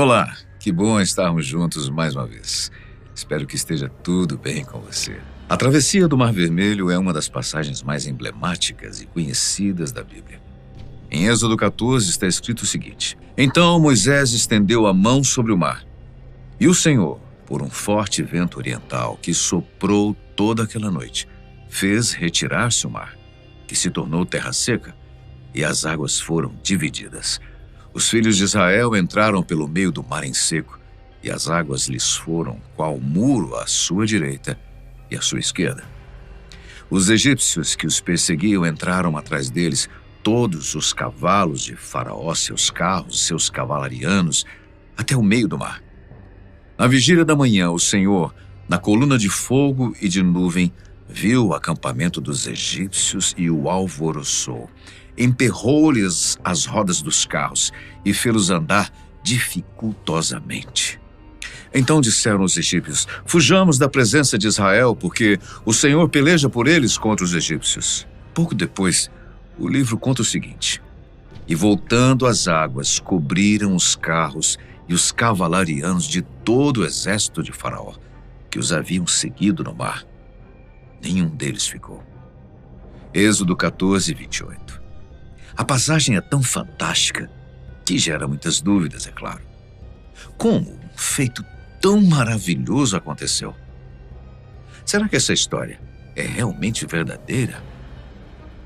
Olá, que bom estarmos juntos mais uma vez. Espero que esteja tudo bem com você. A travessia do Mar Vermelho é uma das passagens mais emblemáticas e conhecidas da Bíblia. Em Êxodo 14 está escrito o seguinte: Então Moisés estendeu a mão sobre o mar, e o Senhor, por um forte vento oriental que soprou toda aquela noite, fez retirar-se o mar, que se tornou terra seca, e as águas foram divididas. Os filhos de Israel entraram pelo meio do mar em seco, e as águas lhes foram qual muro à sua direita e à sua esquerda. Os egípcios que os perseguiam entraram atrás deles, todos os cavalos de Faraó, seus carros, seus cavalarianos, até o meio do mar. Na vigília da manhã, o Senhor, na coluna de fogo e de nuvem, viu o acampamento dos egípcios e o alvoroçou. Emperrou-lhes as rodas dos carros e fê-los andar dificultosamente. Então disseram os egípcios: Fujamos da presença de Israel, porque o Senhor peleja por eles contra os egípcios. Pouco depois, o livro conta o seguinte: E voltando as águas, cobriram os carros e os cavalarianos de todo o exército de Faraó, que os haviam seguido no mar. Nenhum deles ficou. Êxodo 14, 28. A passagem é tão fantástica que gera muitas dúvidas, é claro. Como um feito tão maravilhoso aconteceu? Será que essa história é realmente verdadeira?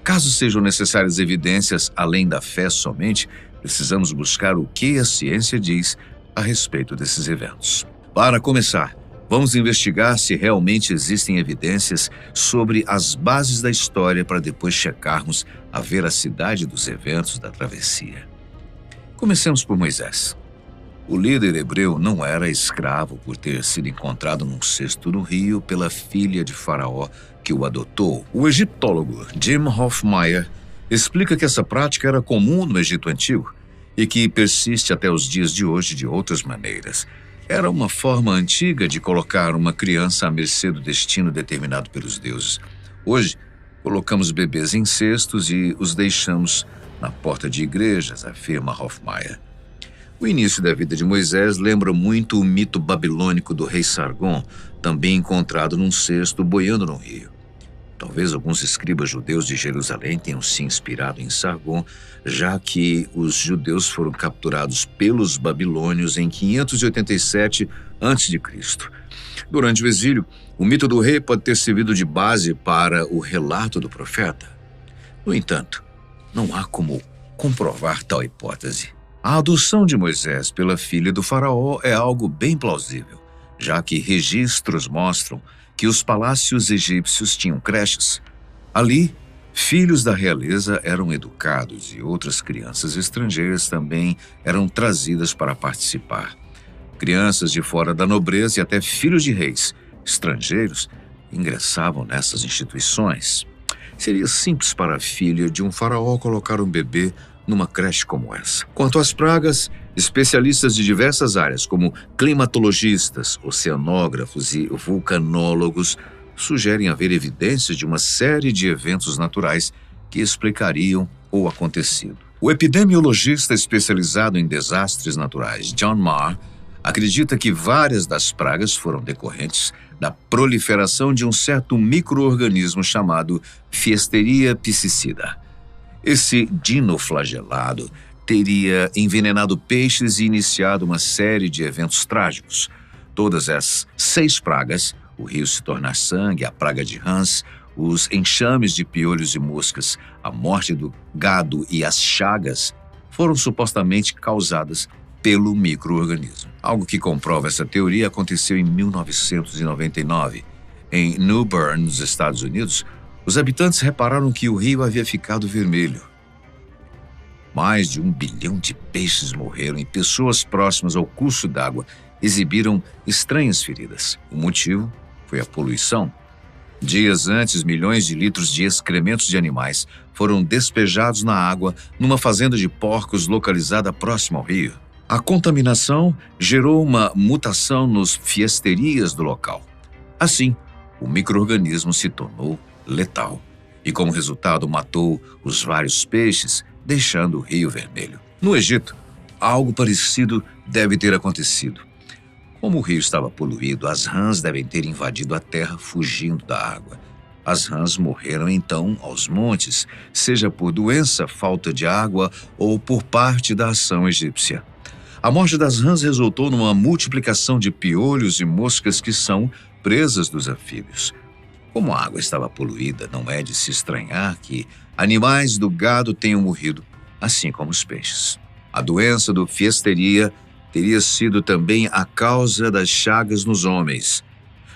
Caso sejam necessárias evidências além da fé somente, precisamos buscar o que a ciência diz a respeito desses eventos. Para começar, vamos investigar se realmente existem evidências sobre as bases da história para depois checarmos a veracidade dos eventos da travessia. Comecemos por Moisés. O líder hebreu não era escravo por ter sido encontrado num cesto no rio pela filha de Faraó que o adotou. O egiptólogo Jim Hoffmeier explica que essa prática era comum no Egito Antigo e que persiste até os dias de hoje de outras maneiras. Era uma forma antiga de colocar uma criança à mercê do destino determinado pelos deuses. Hoje, colocamos bebês em cestos e os deixamos na porta de igrejas, afirma Hoffmeier. O início da vida de Moisés lembra muito o mito babilônico do rei Sargon, também encontrado num cesto boiando no rio. Talvez alguns escribas judeus de Jerusalém tenham se inspirado em Sargon, já que os judeus foram capturados pelos babilônios em 587 a.C. Durante o exílio, o mito do rei pode ter servido de base para o relato do profeta. No entanto, não há como comprovar tal hipótese. A adoção de Moisés pela filha do faraó é algo bem plausível, já que registros mostram que os palácios egípcios tinham creches. Ali, filhos da realeza eram educados e outras crianças estrangeiras também eram trazidas para participar. Crianças de fora da nobreza e até filhos de reis estrangeiros ingressavam nessas instituições. Seria simples para a filha de um faraó colocar um bebê numa creche como essa. Quanto às pragas, especialistas de diversas áreas, como climatologistas, oceanógrafos e vulcanólogos, sugerem haver evidências de uma série de eventos naturais que explicariam o acontecido. O epidemiologista especializado em desastres naturais, John Marr, acredita que várias das pragas foram decorrentes da proliferação de um certo micro-organismo chamado Pfiesteria piscicida. Esse dinoflagelado teria envenenado peixes e iniciado uma série de eventos trágicos. Todas as 6 pragas, o rio se tornar sangue, a praga de rãs, os enxames de piolhos e moscas, a morte do gado e as chagas, foram supostamente causadas pelo micro-organismo. Algo que comprova essa teoria aconteceu em 1999. Em New Bern, nos Estados Unidos, os habitantes repararam que o rio havia ficado vermelho. Mais de 1 bilhão de peixes morreram e pessoas próximas ao curso d'água exibiram estranhas feridas. O motivo foi a poluição. Dias antes, milhões de litros de excrementos de animais foram despejados na água numa fazenda de porcos localizada próxima ao rio. A contaminação gerou uma mutação nos pfiesterias do local. Assim, o micro-organismo se tornou letal e, como resultado, matou os vários peixes, deixando o rio vermelho. No Egito, algo parecido deve ter acontecido. Como o rio estava poluído, as rãs devem ter invadido a terra fugindo da água. As rãs morreram então aos montes, seja por doença, falta de água ou por parte da ação egípcia. A morte das rãs resultou numa multiplicação de piolhos e moscas que são presas dos anfíbios. Como a água estava poluída, não é de se estranhar que animais do gado tenham morrido, assim como os peixes. A doença do Fiesteria teria sido também a causa das chagas nos homens.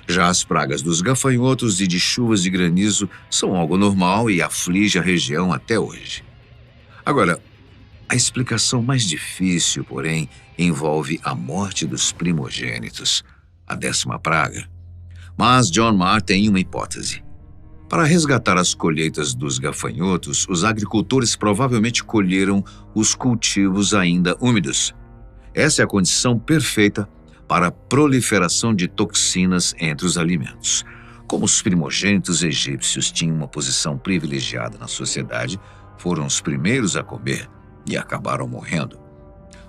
Já as pragas dos gafanhotos e de chuvas de granizo são algo normal e aflige a região até hoje. Agora, a explicação mais difícil, porém, envolve a morte dos primogênitos, a 10ª praga. Mas John Marr tem uma hipótese. Para resgatar as colheitas dos gafanhotos, os agricultores provavelmente colheram os cultivos ainda úmidos. Essa é a condição perfeita para a proliferação de toxinas entre os alimentos. Como os primogênitos egípcios tinham uma posição privilegiada na sociedade, foram os primeiros a comer e acabaram morrendo.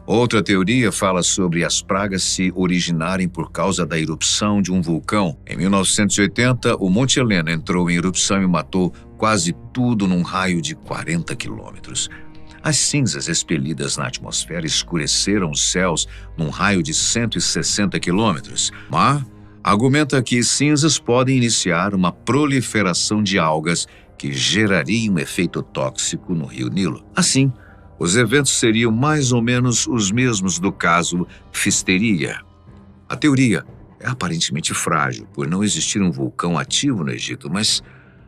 Outra teoria fala sobre as pragas se originarem por causa da erupção de um vulcão. Em 1980, o Monte Helena entrou em erupção e matou quase tudo num raio de 40 quilômetros. As cinzas expelidas na atmosfera escureceram os céus num raio de 160 quilômetros. Marr argumenta que cinzas podem iniciar uma proliferação de algas que geraria um efeito tóxico no rio Nilo. Assim, os eventos seriam mais ou menos os mesmos do caso Fiesteria. A teoria é aparentemente frágil, por não existir um vulcão ativo no Egito, mas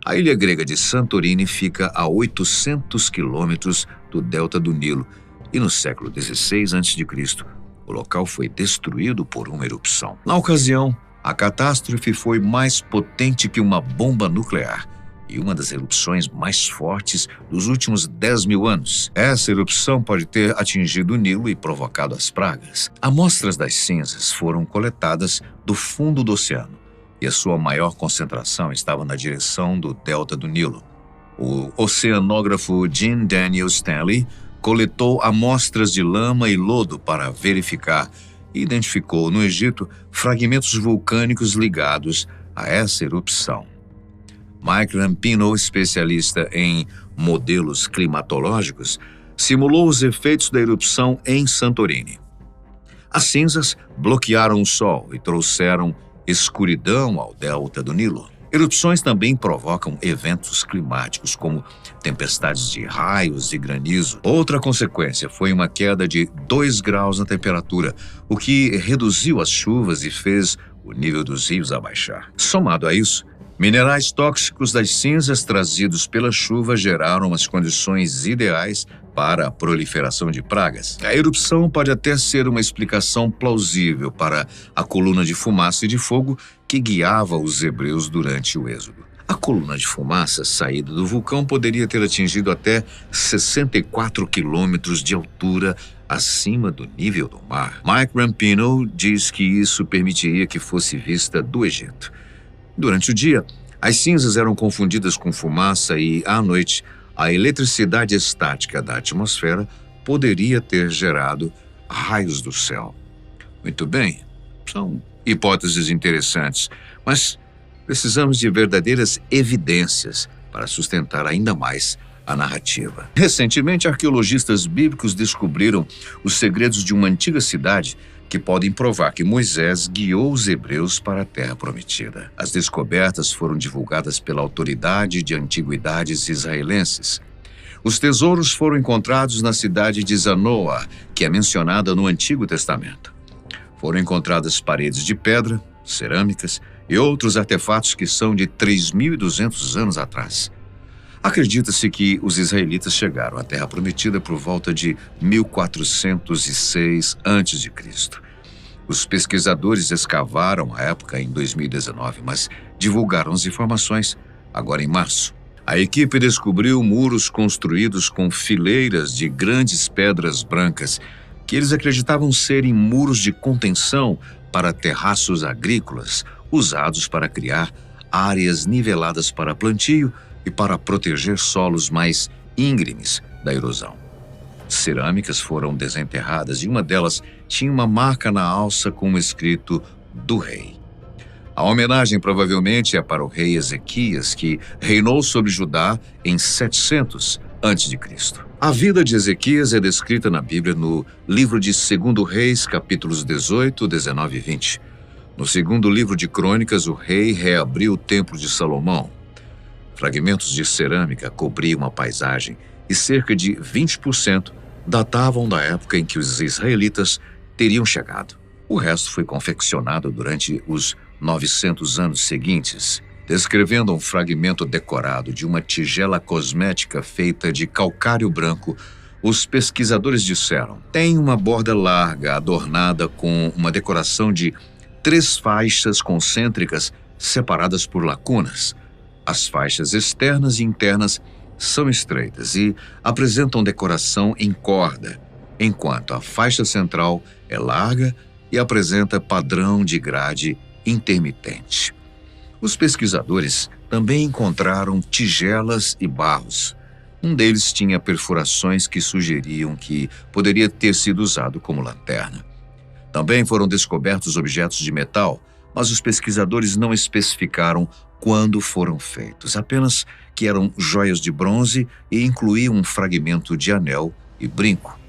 a ilha grega de Santorini fica a 800 quilômetros do delta do Nilo e no século XVI a.C., o local foi destruído por uma erupção. Na ocasião, a catástrofe foi mais potente que uma bomba nuclear e uma das erupções mais fortes dos últimos 10.000 anos. Essa erupção pode ter atingido o Nilo e provocado as pragas. Amostras das cinzas foram coletadas do fundo do oceano e a sua maior concentração estava na direção do delta do Nilo. O oceanógrafo Jean Daniel Stanley coletou amostras de lama e lodo para verificar e identificou no Egito fragmentos vulcânicos ligados a essa erupção. Mike Rampino, especialista em modelos climatológicos, simulou os efeitos da erupção em Santorini. As cinzas bloquearam o sol e trouxeram escuridão ao delta do Nilo. Erupções também provocam eventos climáticos, como tempestades de raios e granizo. Outra consequência foi uma queda de 2 graus na temperatura, o que reduziu as chuvas e fez o nível dos rios abaixar. Somado a isso, minerais tóxicos das cinzas trazidos pela chuva geraram as condições ideais para a proliferação de pragas. A erupção pode até ser uma explicação plausível para a coluna de fumaça e de fogo que guiava os hebreus durante o êxodo. A coluna de fumaça saída do vulcão poderia ter atingido até 64 quilômetros de altura acima do nível do mar. Mike Rampino diz que isso permitiria que fosse vista do Egito. Durante o dia, as cinzas eram confundidas com fumaça e, à noite, a eletricidade estática da atmosfera poderia ter gerado raios do céu. Muito bem, são hipóteses interessantes, mas precisamos de verdadeiras evidências para sustentar ainda mais a narrativa. Recentemente, arqueologistas bíblicos descobriram os segredos de uma antiga cidade que podem provar que Moisés guiou os hebreus para a Terra Prometida. As descobertas foram divulgadas pela Autoridade de Antiguidades Israelenses. Os tesouros foram encontrados na cidade de Zanoa, que é mencionada no Antigo Testamento. Foram encontradas paredes de pedra, cerâmicas e outros artefatos que são de 3.200 anos atrás. Acredita-se que os israelitas chegaram à Terra Prometida por volta de 1406 a.C. Os pesquisadores escavaram a época em 2019, mas divulgaram as informações agora em março. A equipe descobriu muros construídos com fileiras de grandes pedras brancas, que eles acreditavam serem muros de contenção para terraços agrícolas, usados para criar áreas niveladas para plantio e para proteger solos mais íngremes da erosão. Cerâmicas foram desenterradas e uma delas tinha uma marca na alça com escrito do rei. A homenagem provavelmente é para o rei Ezequias, que reinou sobre Judá em 700 a.C. A vida de Ezequias é descrita na Bíblia no livro de 2 Reis, capítulos 18, 19 e 20. No segundo livro de Crônicas, o rei reabriu o templo de Salomão. Fragmentos de cerâmica cobriam a paisagem e cerca de 20% datavam da época em que os israelitas teriam chegado. O resto foi confeccionado durante os 900 anos seguintes, descrevendo um fragmento decorado de uma tigela cosmética feita de calcário branco. Os pesquisadores disseram: tem uma borda larga adornada com uma decoração de 3 faixas concêntricas separadas por lacunas. As faixas externas e internas são estreitas e apresentam decoração em corda, enquanto a faixa central é larga e apresenta padrão de grade intermitente. Os pesquisadores também encontraram tigelas e barros. Um deles tinha perfurações que sugeriam que poderia ter sido usado como lanterna. Também foram descobertos objetos de metal, mas os pesquisadores não especificaram quando foram feitos, apenas que eram joias de bronze e incluíam um fragmento de anel e brinco.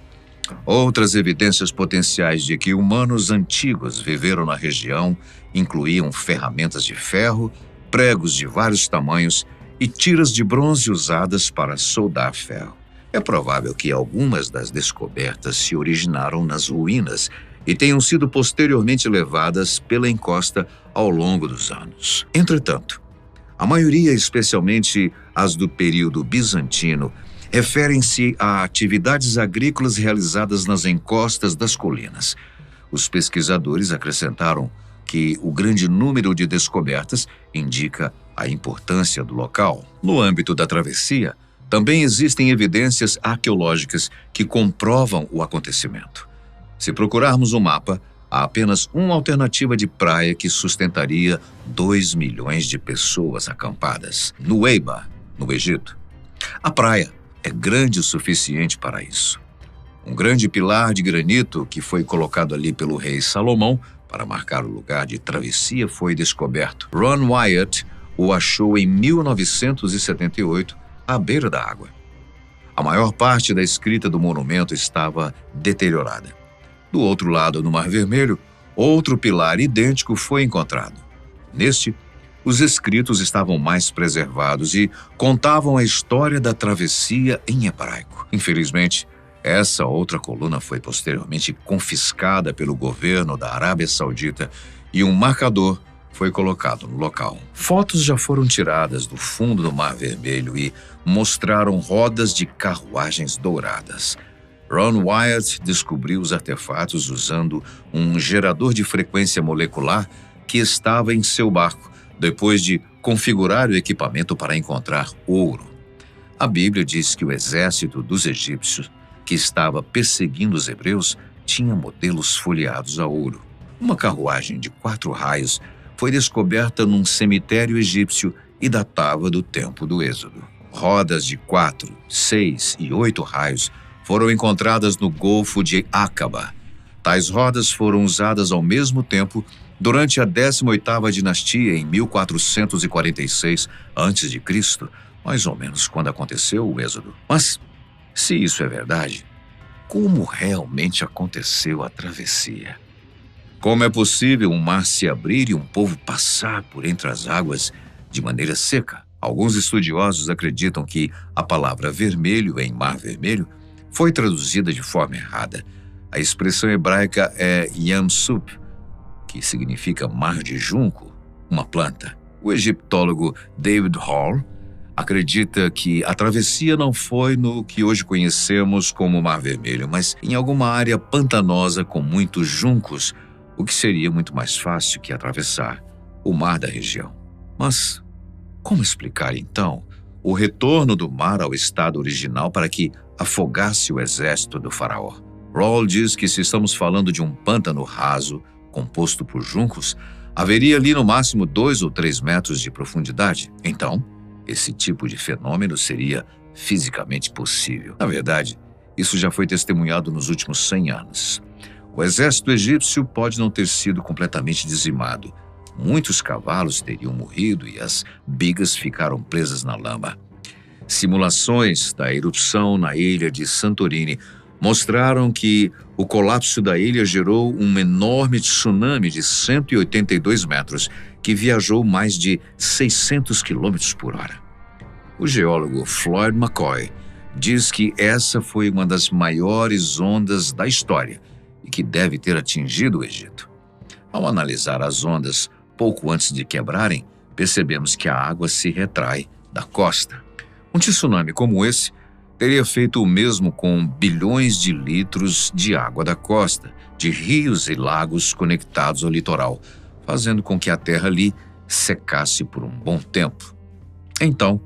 Outras evidências potenciais de que humanos antigos viveram na região incluíam ferramentas de ferro, pregos de vários tamanhos e tiras de bronze usadas para soldar ferro. É provável que algumas das descobertas se originaram nas ruínas e tenham sido posteriormente levadas pela encosta ao longo dos anos. Entretanto, a maioria, especialmente as do período bizantino, referem-se a atividades agrícolas realizadas nas encostas das colinas. Os pesquisadores acrescentaram que o grande número de descobertas indica a importância do local. No âmbito da travessia, também existem evidências arqueológicas que comprovam o acontecimento. Se procurarmos um mapa, há apenas uma alternativa de praia que sustentaria 2 milhões de pessoas acampadas: Nuweiba, no Egito. A praia é grande o suficiente para isso. Um grande pilar de granito que foi colocado ali pelo rei Salomão para marcar o lugar de travessia foi descoberto. Ron Wyatt o achou em 1978 à beira da água. A maior parte da escrita do monumento estava deteriorada. Do outro lado, no Mar Vermelho, outro pilar idêntico foi encontrado. Neste, os escritos estavam mais preservados e contavam a história da travessia em hebraico. Infelizmente, essa outra coluna foi posteriormente confiscada pelo governo da Arábia Saudita e um marcador foi colocado no local. Fotos já foram tiradas do fundo do Mar Vermelho e mostraram rodas de carruagens douradas. Ron Wyatt descobriu os artefatos usando um gerador de frequência molecular que estava em seu barco, depois de configurar o equipamento para encontrar ouro. A Bíblia diz que o exército dos egípcios, que estava perseguindo os hebreus, tinha modelos folheados a ouro. Uma carruagem de 4 raios foi descoberta num cemitério egípcio e datava do tempo do Êxodo. Rodas de 4, 6 e 8 raios foram encontradas no Golfo de Aqaba. Tais rodas foram usadas ao mesmo tempo durante a 18ª dinastia em 1446 a.C., mais ou menos quando aconteceu o Êxodo. Mas, se isso é verdade, como realmente aconteceu a travessia? Como é possível um mar se abrir e um povo passar por entre as águas de maneira seca? Alguns estudiosos acreditam que a palavra vermelho em Mar Vermelho foi traduzida de forma errada. A expressão hebraica é Yam Suf, que significa mar de junco, uma planta. O egiptólogo David Hall acredita que a travessia não foi no que hoje conhecemos como Mar Vermelho, mas em alguma área pantanosa com muitos juncos, o que seria muito mais fácil que atravessar o mar da região. Mas como explicar, então, o retorno do mar ao estado original para que afogasse o exército do faraó? Rawls diz que se estamos falando de um pântano raso, composto por juncos, haveria ali no máximo 2 ou 3 metros de profundidade. Então, esse tipo de fenômeno seria fisicamente possível. Na verdade, isso já foi testemunhado nos últimos 100 anos. O exército egípcio pode não ter sido completamente dizimado. Muitos cavalos teriam morrido e as bigas ficaram presas na lama. Simulações da erupção na ilha de Santorini mostraram que o colapso da ilha gerou um enorme tsunami de 182 metros que viajou mais de 600 km por hora. O geólogo Floyd McCoy diz que essa foi uma das maiores ondas da história e que deve ter atingido o Egito. Ao analisar as ondas pouco antes de quebrarem, percebemos que a água se retrai da costa. Um tsunami como esse teria feito o mesmo com bilhões de litros de água da costa, de rios e lagos conectados ao litoral, fazendo com que a terra ali secasse por um bom tempo. Então,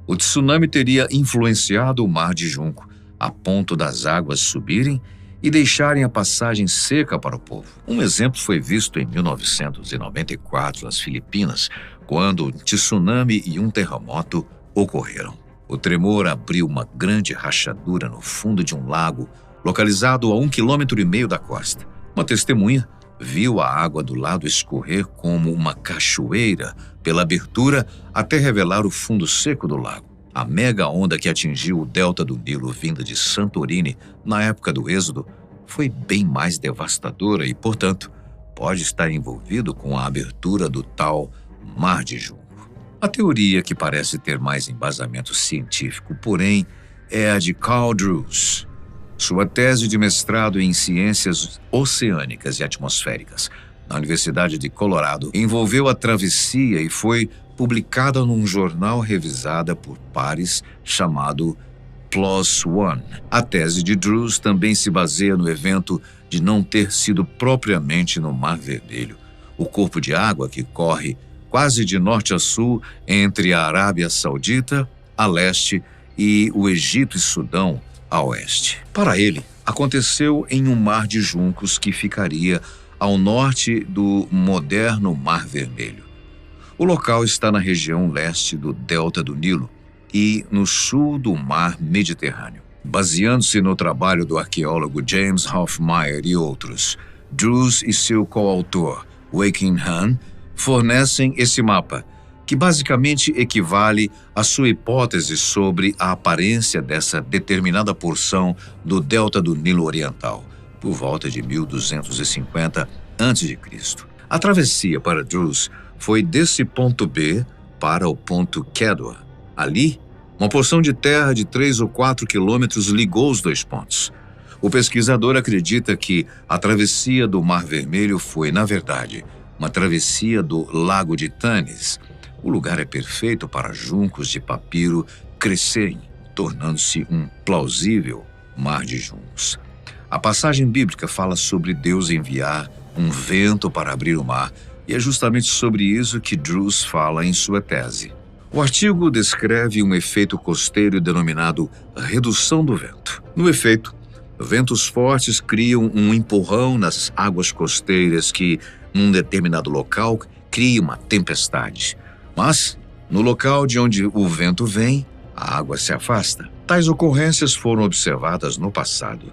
o tsunami teria influenciado o Mar de Junco, a ponto das águas subirem e deixarem a passagem seca para o povo. Um exemplo foi visto em 1994 nas Filipinas, quando um tsunami e um terremoto ocorreram. O tremor abriu uma grande rachadura no fundo de um lago, localizado a 1,5 km da costa. Uma testemunha viu a água do lado escorrer como uma cachoeira pela abertura até revelar o fundo seco do lago. A mega onda que atingiu o delta do Nilo vinda de Santorini na época do Êxodo foi bem mais devastadora e, portanto, pode estar envolvido com a abertura do tal Mar de Junco. A teoria que parece ter mais embasamento científico, porém, é a de Carl Drews. Sua tese de mestrado em Ciências Oceânicas e Atmosféricas na Universidade de Colorado envolveu a travessia e foi publicada num jornal revisada por pares chamado PLOS ONE. A tese de Drews também se baseia no evento de não ter sido propriamente no Mar Vermelho, o corpo de água que corre quase de norte a sul entre a Arábia Saudita, a leste, e o Egito e Sudão, a oeste. Para ele, aconteceu em um mar de juncos que ficaria ao norte do moderno Mar Vermelho. O local está na região leste do delta do Nilo e no sul do Mar Mediterrâneo. Baseando-se no trabalho do arqueólogo James Hoffmeier e outros, Drews e seu coautor, Wei-King Han, fornecem esse mapa, que basicamente equivale à sua hipótese sobre a aparência dessa determinada porção do delta do Nilo Oriental, por volta de 1250 a.C. A travessia para Drews foi desse ponto B para o ponto Kedwa. Ali, uma porção de terra de 3 ou 4 quilômetros ligou os dois pontos. O pesquisador acredita que a travessia do Mar Vermelho foi, na verdade, uma travessia do Lago de Tanis. O lugar é perfeito para juncos de papiro crescerem, tornando-se um plausível mar de juncos. A passagem bíblica fala sobre Deus enviar um vento para abrir o mar, e é justamente sobre isso que Drews fala em sua tese. O artigo descreve um efeito costeiro denominado redução do vento. No efeito, ventos fortes criam um empurrão nas águas costeiras que, num determinado local, cria uma tempestade. Mas, no local de onde o vento vem, a água se afasta. Tais ocorrências foram observadas no passado,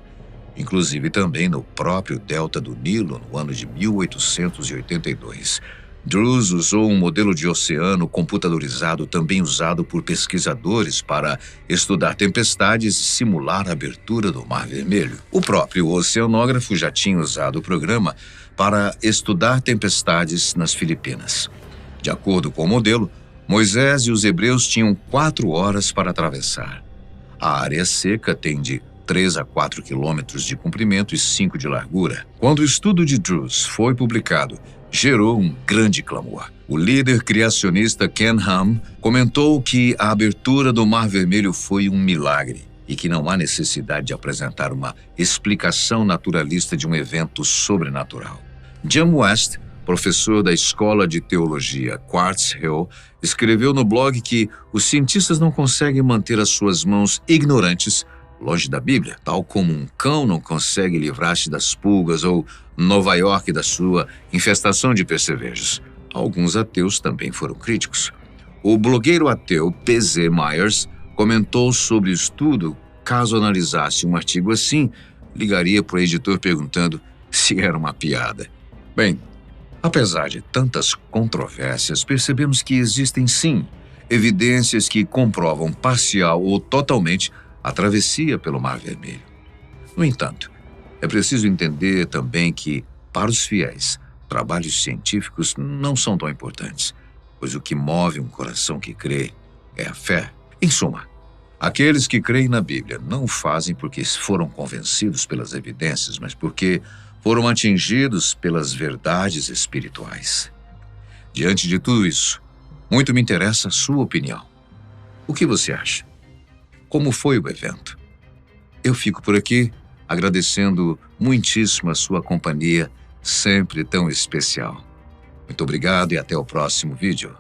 inclusive também no próprio delta do Nilo, no ano de 1882. Drews usou um modelo de oceano computadorizado também usado por pesquisadores para estudar tempestades e simular a abertura do Mar Vermelho. O próprio oceanógrafo já tinha usado o programa para estudar tempestades nas Filipinas. De acordo com o modelo, Moisés e os hebreus tinham 4 horas para atravessar. A área seca tem de 3 a 4 quilômetros de comprimento e 5 de largura. Quando o estudo de Drews foi publicado, gerou um grande clamor. O líder criacionista Ken Ham comentou que a abertura do Mar Vermelho foi um milagre e que não há necessidade de apresentar uma explicação naturalista de um evento sobrenatural. Jim West, professor da Escola de Teologia Quartz Hill, escreveu no blog que os cientistas não conseguem manter as suas mãos ignorantes longe da Bíblia, tal como um cão não consegue livrar-se das pulgas ou Nova York da sua infestação de percevejos. Alguns ateus também foram críticos. O blogueiro ateu P.Z. Myers comentou sobre o estudo. Caso analisasse um artigo assim, ligaria para o editor perguntando: se era uma piada. Bem, apesar de tantas controvérsias, percebemos que existem sim evidências que comprovam parcial ou totalmente a travessia pelo Mar Vermelho. No entanto, é preciso entender também que, para os fiéis, trabalhos científicos não são tão importantes, pois o que move um coração que crê é a fé. Em suma, aqueles que creem na Bíblia não o fazem porque foram convencidos pelas evidências, mas porque foram atingidos pelas verdades espirituais. Diante de tudo isso, muito me interessa a sua opinião. O que você acha? Como foi o evento? Eu fico por aqui agradecendo muitíssimo a sua companhia, sempre tão especial. Muito obrigado e até o próximo vídeo.